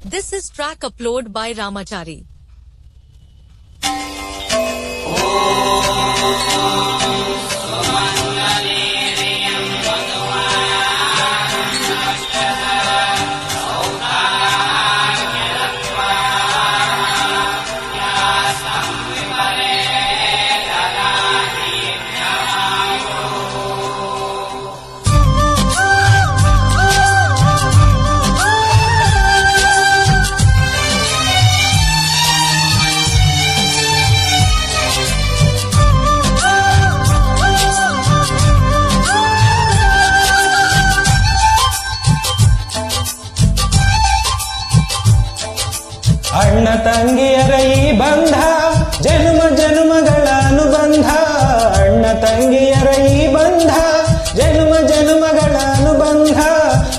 This is track upload by Ramachari. ಅಣ್ಣ ತಂಗಿಯರ ಈ ಬಂಧ ಜನ್ಮ ಜನ್ಮಗಳ ಅನುಬಂಧ. ಅಣ್ಣ ತಂಗಿಯರ ಈ ಬಂಧ ಜನ್ಮ ಜನ್ಮಗಳ ಅನುಬಂಧ.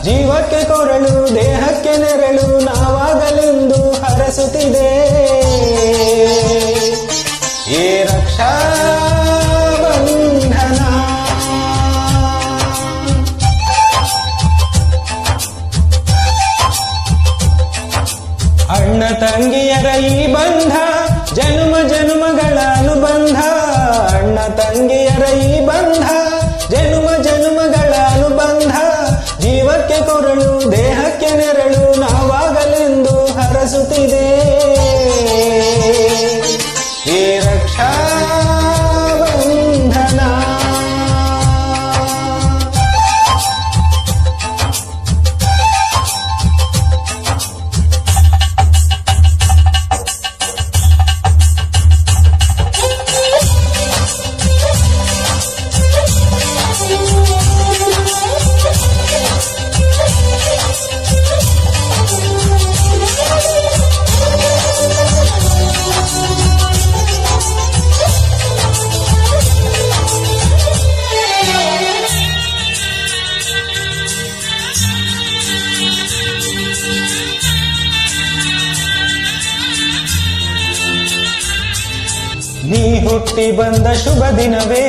ಜೀವಕ್ಕೆ ಕೊರಳು ದೇಹಕ್ಕೆ ನೆರಳು ನಾವಾಗಲೆಂದು ಹರಸುತ್ತಿದೆ ಈ ರಕ್ಷಾ ಬಂಧನ. ಅಣ್ಣ ತಂಗಿಯರ ಈ ಬಂಧ ಜನ್ಮ ಜನ್ಮಗಳ ಅನುಬಂಧ. ಅಣ್ಣ ತಂಗಿಯರ ಈ ಬಂಧ ಜನ್ಮ ಜನ್ಮಗಳ ಅನುಬಂಧ. ಜೀವಕ್ಕೆ ಕೊರಳು ದೇಹಕ್ಕೆ ನೆರಳು ನಾವಾಗಲೆಂದು ಹರಸುತ್ತಿದೆ ಈ ರಕ್ಷಾ ಬಂಧನ. ನೀ ಹುಟ್ಟಿ ಬಂದ ಶುಭ ದಿನವೇ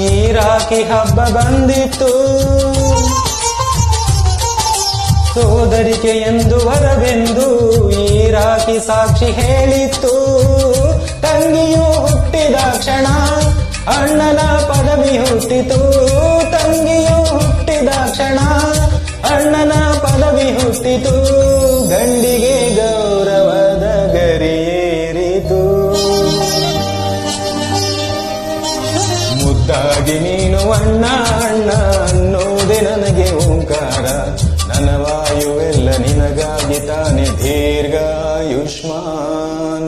ಈ ರಾಖಿ ಹಬ್ಬ ಬಂದಿತ್ತು. ಸೋದರಿಕೆ ಎಂದು ವರವೆಂದು ಈ ರಾಖಿ ಸಾಕ್ಷಿ ಹೇಳಿತ್ತು. ತಂಗಿಯು ಹುಟ್ಟಿದ ಕ್ಷಣ ಅಣ್ಣನ ಪದವಿ ಹುಟ್ಟಿತು. ತಂಗಿಯು ಹುಟ್ಟಿದ ಕ್ಷಣ ಅಣ್ಣನ ಪದವಿ ಹುಟ್ಟಿತು. ಗಂಡಿಗೆ ಗೌರವದ ಗರಿಯೇರಿತು. ಮುದ್ದಾಗಿ ನೀನು ಅಣ್ಣ ಅಣ್ಣ ಅನ್ನೋದೆ ನನಗೆ ಓಂಕಾರ. ನನ್ನ ವಾಯುವೆಲ್ಲ ನಿನಗಾಗಿ ತಾನೆ ದೀರ್ಘಾಯುಷ್ಮಾನ್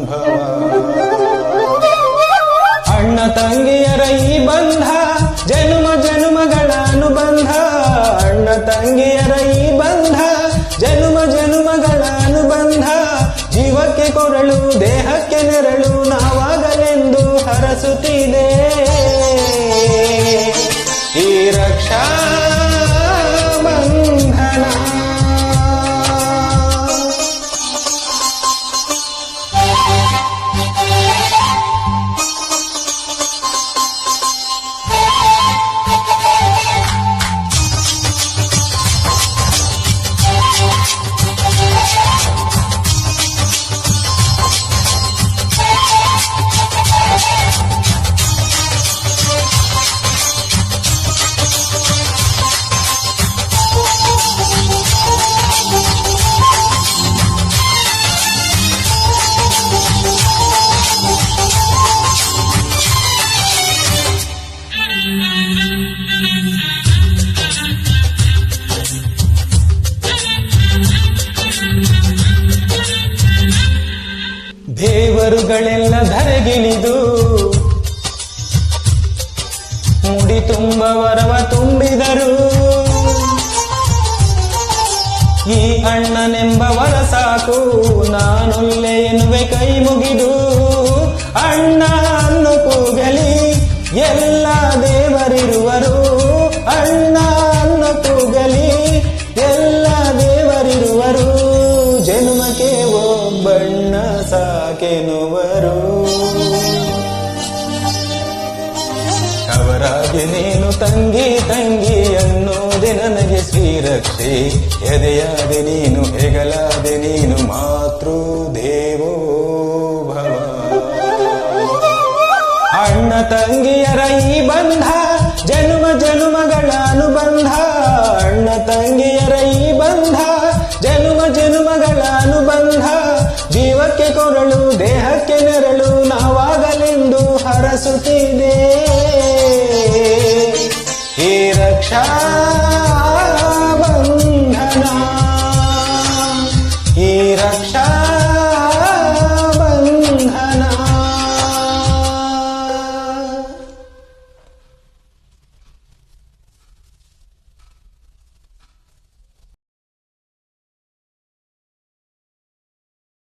ಭವ. ಅಣ್ಣ ತಂಗಿಯರ ಈ ಬಂಧ ಜನ್ಮ ಜನ್ಮಗಳ ಅನುಬಂಧ. ಅಣ್ಣ ತಂಗಿಯರ ಈ ಬಂಧ ಜನ್ಮ ಜನ್ಮಗಳ ಅನುಬಂಧ. ಜೀವಕ್ಕೆ ಕೊರಳು ದೇಹಕ್ಕೆ ನೆರಳು ನಾವಾಗಲೆಂದು ಹರಸುತ್ತಿದೆ ಈ ರಕ್ಷಾ ಬಂಧನ. ದೇವರುಗಳೆಲ್ಲ ಧರೆಗಿಳಿದು ಮುಡಿ ತುಂಬ ವರವ ತುಂಬಿದರು. ಈ ಅಣ್ಣನೆಂಬ ವರ ಸಾಕು ನಾನೊಲ್ಲೆ ಎನ್ನುವೆ ಕೈ ಮುಗಿದು. ಅಣ್ಣ ಅನ್ನು ಕೂಗಲಿ ಎಲ್ಲ ದೇವರಿರುವರು. ಅಣ್ಣ ಅನ್ನು ಕೂಗಲಿ ಎಲ್ಲ ದೇವರಿರುವರು. ಜನ್ಮಕ್ಕೆ ಒಬ್ಬಣ್ಣ ಸಾಕೆನುವರು. ಅವರಾಗಿ ನೀನು ತಂಗಿ ತಂಗಿ ಅನ್ನೋದೆ ನನಗೆ ಶ್ರೀರಕ್ಷೆ ಎದೆಯಾದೆ ನೀನು ಹೆಗಲಾದೆ ನೀನು ಮಾತೃ ದೇವೋ ಭವ. ಅಣ್ಣ ತಂಗಿಯರ ಈ ಬಂಧ ಜನುಮ ಜನುಮಗಳ ಅನುಬಂಧ. ಅಣ್ಣ ತಂಗಿಯರ ಈ ಬಂಧ ಜನುಮ ಜನುಮಗಳ ಅನುಬಂಧ. ಜೀವಕ್ಕೆ ಕೊರಳು ದೇಹಕ್ಕೆ ನೆರಳು ನಾವಾಗಲೆಂದು ಹರಸುತ್ತಿದೆ ಈ ರಕ್ಷಾ